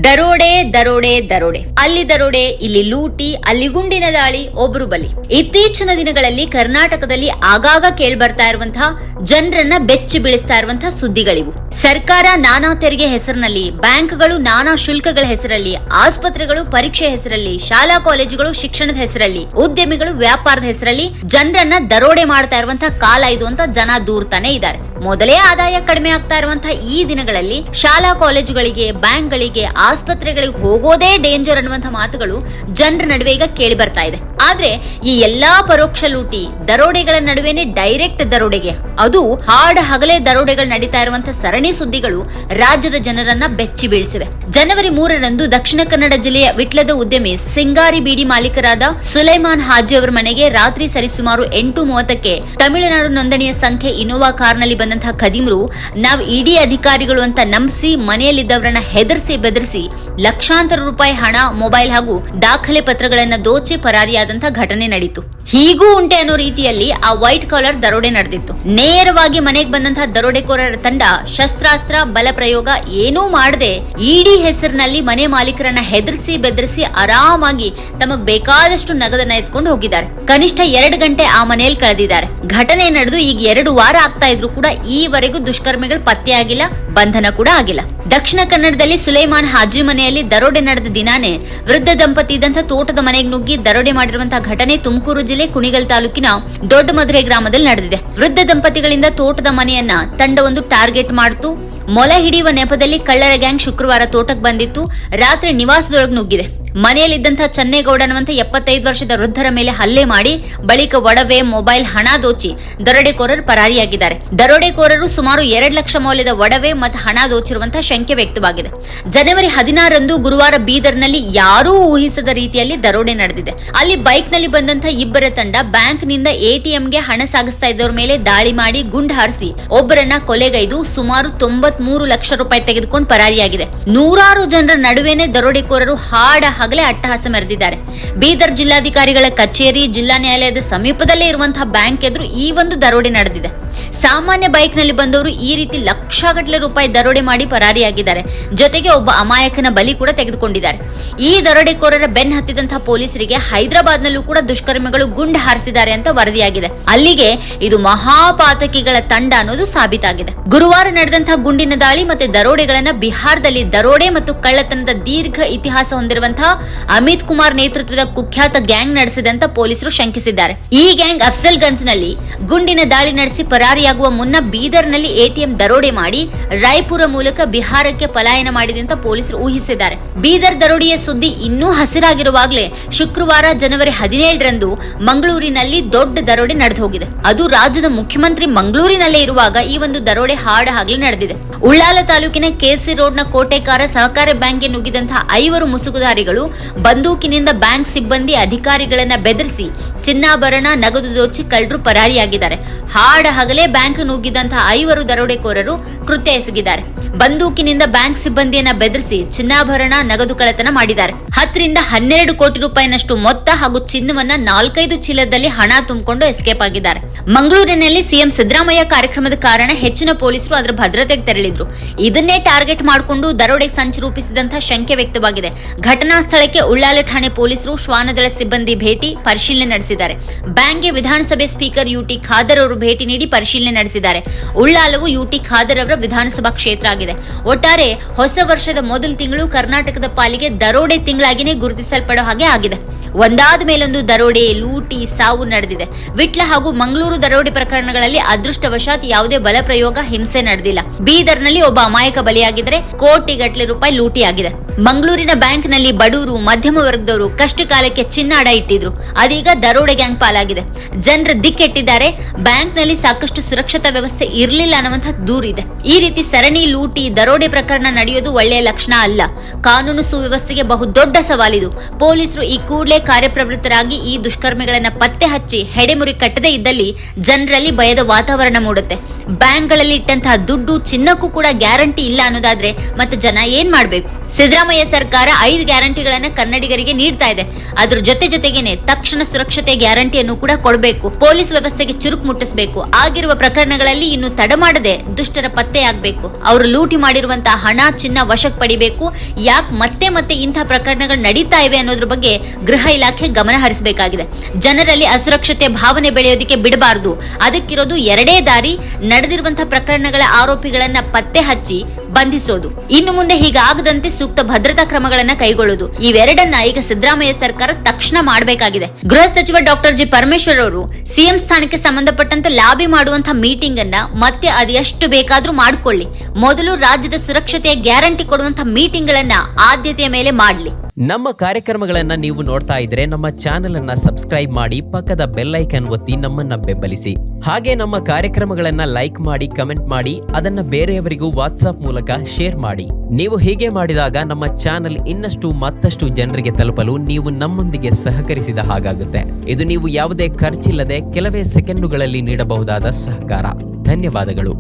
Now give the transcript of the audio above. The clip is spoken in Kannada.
ದರೋಡೆ ದರೋಡೆ ದರೋಡೆ, ಅಲ್ಲಿ ದರೋಡೆ, ಇಲ್ಲಿ ಲೂಟಿ, ಅಲ್ಲಿ ಗುಂಡಿನ ದಾಳಿ, ಒಬ್ರು ಬಲಿ. ಇತ್ತೀಚಿನ ದಿನಗಳಲ್ಲಿ ಕರ್ನಾಟಕದಲ್ಲಿ ಆಗಾಗ ಕೇಳ್ಬರ್ತಾ ಇರುವಂತಹ, ಜನರನ್ನ ಬೆಚ್ಚಿ ಬೀಳಿಸ್ತಾ ಇರುವಂತಹ ಸುದ್ದಿಗಳಿವು. ಸರ್ಕಾರ ನಾನಾ ತೆರಿಗೆ ಹೆಸರಿನಲ್ಲಿ, ಬ್ಯಾಂಕ್ಗಳು ನಾನಾ ಶುಲ್ಕಗಳ ಹೆಸರಲ್ಲಿ, ಆಸ್ಪತ್ರೆಗಳು ಪರೀಕ್ಷೆ ಹೆಸರಲ್ಲಿ, ಶಾಲಾ ಕಾಲೇಜುಗಳು ಶಿಕ್ಷಣದ ಹೆಸರಲ್ಲಿ, ಉದ್ಯಮಿಗಳು ವ್ಯಾಪಾರದ ಹೆಸರಲ್ಲಿ ಜನರನ್ನ ದರೋಡೆ ಮಾಡ್ತಾ ಇರುವಂತಹ ಕಾಲ ಇದು ಅಂತ ಜನ ದೂರ್ತಾನೆ ಇದ್ದಾರೆ. ಮೊದಲೇ ಆದಾಯ ಕಡಿಮೆ ಆಗ್ತಾ ಇರುವಂತಹ ಈ ದಿನಗಳಲ್ಲಿ ಶಾಲಾ ಕಾಲೇಜುಗಳಿಗೆ, ಬ್ಯಾಂಕ್ಗಳಿಗೆ, ಆಸ್ಪತ್ರೆಗಳಿಗೆ ಹೋಗೋದೇ ಡೇಂಜರ್ ಅನ್ನುವಂತಹ ಮಾತುಗಳು ಜನರ ನಡುವೆ ಈಗ ಕೇಳಿ ಬರ್ತಾ ಇದೆ. ಆದ್ರೆ ಈ ಎಲ್ಲಾ ಪರೋಕ್ಷ ಲೂಟಿ ದರೋಡೆಗಳ ನಡುವೆನೆ ಡೈರೆಕ್ಟ್ ದರೋಡೆಗೆ, ಅದು ಹಾಡ ಹಗಲೇ ದರೋಡೆಗಳು ನಡೀತಾ ಇರುವಂತಹ ಸರಣಿ ಸುದ್ದಿಗಳು ರಾಜ್ಯದ ಜನರನ್ನ ಬೆಚ್ಚಿ ಬೀಳಿಸಿವೆ. ಜನವರಿ 3ರಂದು ದಕ್ಷಿಣ ಕನ್ನಡ ಜಿಲ್ಲೆಯ ವಿಟ್ಲದ ಉದ್ಯಮಿ ಸಿಂಗಾರಿ ಬೀಡಿ ಮಾಲೀಕರಾದ ಸುಲೈಮಾನ್ ಹಾಜಿ ಅವರ ಮನೆಗೆ ರಾತ್ರಿ ಸರಿಸುಮಾರು 8:30ಕ್ಕೆ ತಮಿಳುನಾಡು ನೋಂದಣಿಯ ಸಂಖ್ಯೆ ಇನೋವಾ ಕಾರ್ನಲ್ಲಿ ಬಂದಂತಹ ಖದೀಮರು ನಾವು ಇಡಿ ಅಧಿಕಾರಿಗಳು ಅಂತ ನಂಬಿಸಿ ಮನೆಯಲ್ಲಿದ್ದವರನ್ನ ಹೆದರಿಸಿ ಬೆದರಿಸಿ ಲಕ್ಷಾಂತರ ರೂಪಾಯಿ ಹಣ, ಮೊಬೈಲ್ ಹಾಗೂ ದಾಖಲೆ ಪತ್ರಗಳನ್ನ ದೋಚಿ ಪರಾರಿಯಾದಂತಹ ಘಟನೆ ನಡೆಯಿತು. ಹೀಗೂ ಉಂಟೆ ಅನ್ನೋ ರೀತಿಯಲ್ಲಿ ಆ ವೈಟ್ ಕಾಲರ್ ದರೋಡೆ ನಡೆದಿತ್ತು. ನೇರವಾಗಿ ಮನೆಗೆ ಬಂದಂತಹ ದರೋಡೆಕೋರರ ತಂಡ ಶಸ್ತ್ರಾಸ್ತ್ರ, ಬಲ ಪ್ರಯೋಗ ಏನೂ ಮಾಡದೆ ಇಡಿ ಹೆಸರಿನಲ್ಲಿ ಮನೆ ಮಾಲೀಕರನ್ನ ಹೆದರಿಸಿ ಬೆದರಿಸಿ ಆರಾಮಾಗಿ ತಮಗ್ ಬೇಕಾದಷ್ಟು ನಗದನ್ನ ಎತ್ಕೊಂಡು ಹೋಗಿದ್ದಾರೆ. ಕನಿಷ್ಠ 2 ಗಂಟೆ ಆ ಮನೆಯಲ್ಲಿ ಕಳೆದಿದ್ದಾರೆ. ಘಟನೆ ನಡೆದು ಈಗ 2 ವಾರ ಆಗ್ತಾ ಇದ್ರು ಕೂಡ ಈವರೆಗೂ ದುಷ್ಕರ್ಮಿಗಳು ಪತ್ತೆಯಾಗಿಲ್ಲ, ಬಂಧನ ಕೂಡ ಆಗಿಲ್ಲ. ದಕ್ಷಿಣ ಕನ್ನಡದಲ್ಲಿ ಸುಲೈಮಾನ್ ಹಾಜಿ ಮನೆಯಲ್ಲಿ ದರೋಡೆ ನಡೆದ ದಿನಾನೇ ವೃದ್ಧ ದಂಪತಿ ಇದ್ದಂತಹ ತೋಟದ ಮನೆಗೆ ನುಗ್ಗಿ ದರೋಡೆ ಮಾಡಿರುವಂತಹ ಘಟನೆ ತುಮಕೂರು ಜಿಲ್ಲೆ ಕುಣಿಗಲ್ ತಾಲೂಕಿನ ದೊಡ್ಡ ಮಧುರೆ ಗ್ರಾಮದಲ್ಲಿ ನಡೆದಿದೆ. ವೃದ್ಧ ದಂಪತಿಗಳಿಂದ ತೋಟದ ಮನೆಯನ್ನ ತಂಡವೊಂದು ಟಾರ್ಗೆಟ್ ಮಾಡಿತು. ಮೊಲ ಹಿಡಿಯುವ ನೆಪದಲ್ಲಿ ಕಳ್ಳರ ಗ್ಯಾಂಗ್ ಶುಕ್ರವಾರ ತೋಟಕ್ಕೆ ಬಂದಿತ್ತು. ರಾತ್ರಿ ನಿವಾಸದೊಳಗೆ ನುಗ್ಗಿದೆ. ಮನೆಯಲ್ಲಿದ್ದಂತಹ ಚನ್ನೇಗೌಡ ಅನ್ನುವಂಥ 75 ವರ್ಷದ ವೃದ್ಧರ ಮೇಲೆ ಹಲ್ಲೆ ಮಾಡಿ ಬಳಿಕ ಒಡವೆ, ಮೊಬೈಲ್, ಹಣ ದೋಚಿ ದರೋಡೆಕೋರರು ಪರಾರಿಯಾಗಿದ್ದಾರೆ. ದರೋಡೆಕೋರರು ಸುಮಾರು 2 ಲಕ್ಷ ಮೌಲ್ಯದ ಒಡವೆ ಮತ್ತು ಹಣ ದೋಚಿರುವಂತಹ ಶಂಕೆ ವ್ಯಕ್ತವಾಗಿದೆ. ಜನವರಿ 16ರಂದು ಗುರುವಾರ ಬೀದರ್ನಲ್ಲಿ ಯಾರೂ ಊಹಿಸದ ರೀತಿಯಲ್ಲಿ ದರೋಡೆ ನಡೆದಿದೆ. ಅಲ್ಲಿ ಬೈಕ್ನಲ್ಲಿ ಬಂದಂತಹ ಇಬ್ಬರ ತಂಡ ಬ್ಯಾಂಕ್ನಿಂದ ಎಟಿಎಂಗೆ ಹಣ ಸಾಗಿಸ್ತಾ ಇದ್ದವರ ಮೇಲೆ ದಾಳಿ ಮಾಡಿ ಗುಂಡು ಹಾರಿಸಿ ಒಬ್ಬರನ್ನ ಕೊಲೆಗೈದು ಸುಮಾರು 93 ಲಕ್ಷ ರೂಪಾಯಿ ತೆಗೆದುಕೊಂಡು ಪರಾರಿಯಾಗಿದೆ. ನೂರಾರು ಜನರ ನಡುವೆನೆ ದರೋಡೆಕೋರರು ಹಾಡ ಹಗಲೇ ಅಟ್ಟಹಾಸ ಮೆರೆದಿದ್ದಾರೆ. ಬೀದರ್ ಜಿಲ್ಲಾಧಿಕಾರಿಗಳ ಕಚೇರಿ, ಜಿಲ್ಲಾ ನ್ಯಾಯಾಲಯದ ಸಮೀಪದಲ್ಲೇ ಇರುವಂತಹ ಬ್ಯಾಂಕ್ ಎದುರು ಈ ಒಂದು ದರೋಡೆ ನಡೆದಿದೆ. ಸಾಮಾನ್ಯ ಬೈಕ್ ನಲ್ಲಿ ಬಂದವರು ಈ ರೀತಿ ಲಕ್ಷಗಟ್ಟಲೆ ರೂಪಾಯಿ ದರೋಡೆ ಮಾಡಿ ಪರಾರಿಯಾಗಿದ್ದಾರೆ. ಜೊತೆಗೆ ಒಬ್ಬ ಅಮಾಯಕನ ಬಲಿ ಕೂಡ ತೆಗೆದುಕೊಂಡಿದ್ದಾರೆ. ಈ ದರೋಡೆಕೋರರ ಬೆನ್ ಹತ್ತಿದಂತಹ ಪೊಲೀಸರಿಗೆ ಹೈದರಾಬಾದ್ ನಲ್ಲೂ ಕೂಡ ದುಷ್ಕರ್ಮಿಗಳು ಗುಂಡು ಹಾರಿಸಿದ್ದಾರೆ ಅಂತ ವರದಿಯಾಗಿದೆ. ಅಲ್ಲಿಗೆ ಇದು ಮಹಾಪಾತಕಿಗಳ ತಂಡ ಅನ್ನೋದು ಸಾಬೀತಾಗಿದೆ. ಗುರುವಾರ ನಡೆದಂತಹ ಗುಂಡಿನ ದಾಳಿ ಮತ್ತೆ ದರೋಡೆಗಳನ್ನ ಬಿಹಾರದಲ್ಲಿ ದರೋಡೆ ಮತ್ತು ಕಳ್ಳತನದ ದೀರ್ಘ ಇತಿಹಾಸ ಹೊಂದಿರುವಂತಹ ಅಮಿತ್ ಕುಮಾರ್ ನೇತೃತ್ವದ ಕುಖ್ಯಾತ ಗ್ಯಾಂಗ್ ನಡೆಸಿದೆ ಅಂತ ಪೊಲೀಸರು ಶಂಕಿಸಿದ್ದಾರೆ. ಈ ಗ್ಯಾಂಗ್ ಅಫ್ಜಲ್ ಗಂಜ್ ನಲ್ಲಿ ಗುಂಡಿನ ದಾಳಿ ನಡೆಸಿ ಪರಾರಿಯಾಗುವ ಮುನ್ನ ಬೀದರ್ನಲ್ಲಿ ಎಟಿಎಂ ದರೋಡೆ ಮಾಡಿ ರಾಯ್ಪುರ ಮೂಲಕ ಬಿಹಾರಕ್ಕೆ ಪಲಾಯನ ಮಾಡಿದೆ ಅಂತ ಪೊಲೀಸರು ಊಹಿಸಿದ್ದಾರೆ. ಬೀದರ್ ದರೋಡೆಯ ಸುದ್ದಿ ಇನ್ನೂ ಹಸಿರಾಗಿರುವಾಗಲೇ ಶುಕ್ರವಾರ ಜನವರಿ 17ರಂದು ಮಂಗಳೂರಿನಲ್ಲಿ ದೊಡ್ಡ ದರೋಡೆ ನಡೆದು ಹೋಗಿದೆ. ಅದು ರಾಜ್ಯದ ಮುಖ್ಯಮಂತ್ರಿ ಮಂಗಳೂರಿನಲ್ಲೇ ಇರುವಾಗ ಈ ಒಂದು ದರೋಡೆ ಹಾಡ ಹಗಲೇ ನಡೆದಿದೆ. ಉಳ್ಳಾಲ ತಾಲೂಕಿನ ಕೆಸಿ ರೋಡ್ನ ಕೋಟೆಕಾರ ಸಹಕಾರ ಬ್ಯಾಂಕ್ಗೆ ನುಗ್ಗಿದಂತಹ 5 ಮುಸುಕುಧಾರಿಗಳು ಬಂದೂಕಿನಿಂದ ಬ್ಯಾಂಕ್ ಸಿಬ್ಬಂದಿ, ಅಧಿಕಾರಿಗಳನ್ನ ಬೆದರಿಸಿ ಚಿನ್ನಾಭರಣ, ನಗದು ದೋಚಿ ಕಳ್ಳರು ಪರಾರಿಯಾಗಿದ್ದಾರೆ. ಹಾಡ ಹಗಲೇ ಬ್ಯಾಂಕ್ ನುಗ್ಗಿದಂತಹ 5 ದರೋಡೆಕೋರರು ಕೃತ್ಯ ಎಸಗಿದ್ದಾರೆ. ಬಂದೂಕಿನಿಂದ ಬ್ಯಾಂಕ್ ಸಿಬ್ಬಂದಿಯನ್ನ ಬೆದರಿಸಿ ಚಿನ್ನಾಭರಣ, ನಗದು ಕಳ್ಳತನ ಮಾಡಿದ್ದಾರೆ. 10 ರಿಂದ 12 ಕೋಟಿ ರೂಪಾಯಿನಷ್ಟು ಮೊತ್ತ ಹಾಗೂ ಚಿನ್ನವನ್ನ 4-5 ಚೀಲದಲ್ಲಿ ಹಣ ತುಂಬಿಕೊಂಡು ಎಸ್ಕೇಪ್ ಆಗಿದ್ದಾರೆ. ಮಂಗಳೂರಿನಲ್ಲಿ ಸಿಎಂ ಸಿದ್ದರಾಮಯ್ಯ ಕಾರ್ಯಕ್ರಮದ ಕಾರಣ ಹೆಚ್ಚಿನ ಪೊಲೀಸರು ಅದರ ಭದ್ರತೆಗೆ ತೆರಳಿದ್ರು. ಇದನ್ನೇ ಟಾರ್ಗೆಟ್ ಮಾಡಿಕೊಂಡು ದರೋಡೆಗೆ ಸಂಚು ರೂಪಿಸಿದಂತಹ ಶಂಕೆ ವ್ಯಕ್ತವಾಗಿದೆ. ಘಟನಾ ಸ್ಥಳಕ್ಕೆ ಉಳ್ಳಾಲ ಠಾಣೆ ಪೊಲೀಸರು, ಶ್ವಾನದಳ ಸಿಬ್ಬಂದಿ ಭೇಟಿ ಪರಿಶೀಲನೆ ನಡೆಸಿದ್ದಾರೆ. ಬ್ಯಾಂಕ್ಗೆ ವಿಧಾನಸಭೆ ಸ್ಪೀಕರ್ ಯುಟಿ ಖಾದರ್ ಅವರು ಭೇಟಿ ನೀಡಿ ಪರಿಶೀಲನೆ ನಡೆಸಿದ್ದಾರೆ. ಉಳ್ಳಾಲವು ಯುಟಿ ಖಾದರ್ ಅವರ ವಿಧಾನಸಭಾ ಕ್ಷೇತ್ರ ಆಗಿದೆ. ಒಟ್ಟಾರೆ ಹೊಸ ವರ್ಷದ ಮೊದಲ ತಿಂಗಳು ಕರ್ನಾಟಕದ ಪಾಲಿಗೆ ದರೋಡೆ ತಿಂಗಳಾಗಿನೇ ಗುರುತಿಸಲ್ಪಡೋ ಹಾಗೆ ಆಗಿದೆ. ಒಂದಾದ ಮೇಲೊಂದು ದರೋಡೆ, ಲೂಟಿ, ಸಾವು ನಡೆದಿದೆ. ವಿಟ್ಲ ಹಾಗೂ ಮಂಗಳೂರು ದರೋಡೆ ಪ್ರಕರಣಗಳಲ್ಲಿ ಅದೃಷ್ಟವಶಾತ್ ಯಾವುದೇ ಬಲ ಪ್ರಯೋಗ, ಹಿಂಸೆ ನಡೆದಿಲ್ಲ. ಬೀದರ್ನಲ್ಲಿ ಒಬ್ಬ ಅಮಾಯಕ ಬಲಿಯಾಗಿದ್ದರೆ ಕೋಟಿಗಟ್ಟಲೆ ರೂಪಾಯಿ ಲೂಟಿ ಆಗಿದೆ. ಮಂಗಳೂರಿನ ಬ್ಯಾಂಕ್ ನಲ್ಲಿ ಬಡವರು, ಮಧ್ಯಮ ವರ್ಗದವರು ಕಷ್ಟ ಕಾಲಕ್ಕೆ ಚಿನ್ನ ಅಡ ಇಟ್ಟಿದ್ರು. ಅದೀಗ ದರೋಡೆ ಗ್ಯಾಂಗ್ ಪಾಲಾಗಿದೆ. ಜನರ ದಿಕ್ಕೆಟ್ಟಿದ್ದಾರೆ. ಬ್ಯಾಂಕ್ ನಲ್ಲಿ ಸಾಕಷ್ಟು ಸುರಕ್ಷತಾ ವ್ಯವಸ್ಥೆ ಇರಲಿಲ್ಲ ಅನ್ನುವಂತಹ ದೂರಿದೆ. ಈ ರೀತಿ ಸರಣಿ ಲೂಟಿ, ದರೋಡೆ ಪ್ರಕರಣ ನಡೆಯೋದು ಒಳ್ಳೆಯ ಲಕ್ಷಣ ಅಲ್ಲ. ಕಾನೂನು ಸುವ್ಯವಸ್ಥೆಗೆ ಬಹುದೊಡ್ಡ ಸವಾಲಿದು. ಪೊಲೀಸರು ಈ ಕೂಡಲೇ ಕಾರ್ಯಪ್ರವೃತ್ತರಾಗಿ ಈ ದುಷ್ಕರ್ಮಿಗಳನ್ನ ಪತ್ತೆ ಹಚ್ಚಿ ಹೆಡೆಮುರಿ ಕಟ್ಟದೇ ಇದ್ದಲ್ಲಿ ಜನರಲ್ಲಿ ಭಯದ ವಾತಾವರಣ ಮೂಡುತ್ತೆ. ಬ್ಯಾಂಕ್ಗಳಲ್ಲಿ ಇಟ್ಟಂತಹ ದುಡ್ಡು, ಚಿನ್ನಕ್ಕೂ ಕೂಡ ಗ್ಯಾರಂಟಿ ಇಲ್ಲ ಅನ್ನೋದಾದ್ರೆ ಮತ್ತೆ ಜನ ಏನ್ ಮಾಡ್ಬೇಕು? ಸಿದ್ದರಾಮಯ್ಯ ಸಿದ್ದರಾಮಯ್ಯ ಸರ್ಕಾರ 5 ಗ್ಯಾರಂಟಿಗಳನ್ನ ಕನ್ನಡಿಗರಿಗೆ ನೀಡ್ತಾ ಇದೆ. ಅದ್ರ ಜೊತೆಗೇನೆ ತಕ್ಷಣ ಸುರಕ್ಷತೆ ಗ್ಯಾರಂಟಿಯನ್ನು ಕೂಡ ಕೊಡಬೇಕು. ಪೊಲೀಸ್ ವ್ಯವಸ್ಥೆಗೆ ಚುರುಕು ಮುಟ್ಟಿಸಬೇಕು. ಆಗಿರುವ ಪ್ರಕರಣಗಳಲ್ಲಿ ಇನ್ನು ತಡ ಮಾಡದೆ ದುಷ್ಟರ ಪತ್ತೆಯಾಗಬೇಕು. ಅವರು ಲೂಟಿ ಮಾಡಿರುವಂತಹ ಹಣ, ಚಿನ್ನ ವಶಕ್ಕೆ ಪಡಿಬೇಕು. ಯಾಕೆ ಮತ್ತೆ ಇಂತಹ ಪ್ರಕರಣಗಳು ನಡೀತಾ ಇವೆ ಅನ್ನೋದ್ರ ಬಗ್ಗೆ ಗೃಹ ಇಲಾಖೆ ಗಮನ ಹರಿಸಬೇಕಾಗಿದೆ. ಜನರಲ್ಲಿ ಅಸುರಕ್ಷತೆ ಭಾವನೆ ಬೆಳೆಯೋದಕ್ಕೆ ಬಿಡಬಾರದು. ಅದಕ್ಕಿರೋದು ಎರಡೇ ದಾರಿ: ನಡೆದಿರುವಂತಹ ಪ್ರಕರಣಗಳ ಆರೋಪಿಗಳನ್ನ ಪತ್ತೆ ಹಚ್ಚಿ ಬಂಧಿಸೋದು. ಇನ್ನು ಮುಂದೆ ಹೀಗಾಗದಂತೆ ಸೂಕ್ತ ಭದ್ರತಾ ಕ್ರಮಗಳನ್ನ ಕೈಗೊಳ್ಳೋದು. ಇವೆರಡನ್ನ ಈಗ ಸಿದ್ದರಾಮಯ್ಯ ಸರ್ಕಾರ ತಕ್ಷಣ ಮಾಡಬೇಕಾಗಿದೆ. ಗೃಹ ಸಚಿವ ಡಾಕ್ಟರ್ ಜಿ ಪರಮೇಶ್ವರ್ ಅವರು ಸಿಎಂ ಸ್ಥಾನಕ್ಕೆ ಸಂಬಂಧಪಟ್ಟಂತೆ ಲಾಬಿ ಮಾಡುವಂತಹ ಮೀಟಿಂಗ್ ಅನ್ನ ಮತ್ತೆ ಅದು ಎಷ್ಟು ಬೇಕಾದ್ರೂ ಮಾಡ್ಕೊಳ್ಳಿ. ಮೊದಲು ರಾಜ್ಯದ ಸುರಕ್ಷತೆಯ ಗ್ಯಾರಂಟಿ ಕೊಡುವಂತಹ ಮೀಟಿಂಗ್ ಗಳನ್ನ ಆದ್ಯತೆಯ ಮೇಲೆ ಮಾಡಲಿ. ನಮ್ಮ ಕಾರ್ಯಕ್ರಮಗಳನ್ನ ನೀವು ನೋಡ್ತಾ ಇದ್ರೆ ನಮ್ಮ ಚಾನೆಲ್ ಅನ್ನ ಸಬ್ಸ್ಕ್ರೈಬ್ ಮಾಡಿ, ಪಕ್ಕದ ಬೆಲ್ ಐಕಾನ್ ಒತ್ತಿ ನಮ್ಮನ್ನ ಬೆಂಬಲಿಸಿ. ಹಾಗೆ ನಮ್ಮ ಕಾರ್ಯಕ್ರಮಗಳನ್ನ ಲೈಕ್ ಮಾಡಿ, ಕಮೆಂಟ್ ಮಾಡಿ, ಅದನ್ನ ಬೇರೆಯವರಿಗೂ ವಾಟ್ಸ್ಆಪ್ ಮೂಲಕ ಶೇರ್ ಮಾಡಿ. ನೀವು ಹೀಗೆ ಮಾಡಿದಾಗ ನಮ್ಮ ಚಾನೆಲ್ ಮತ್ತಷ್ಟು ಜನರಿಗೆ ತಲುಪಲು ನೀವು ನಮ್ಮೊಂದಿಗೆ ಸಹಕರಿಸಿದ ಹಾಗಾಗುತ್ತೆ. ಇದು ನೀವು ಯಾವುದೇ ಖರ್ಚಿಲ್ಲದೆ ಕೆಲವೇ ಸೆಕೆಂಡುಗಳಲ್ಲಿ ನೀಡಬಹುದಾದ ಸಹಕಾರ. ಧನ್ಯವಾದಗಳು.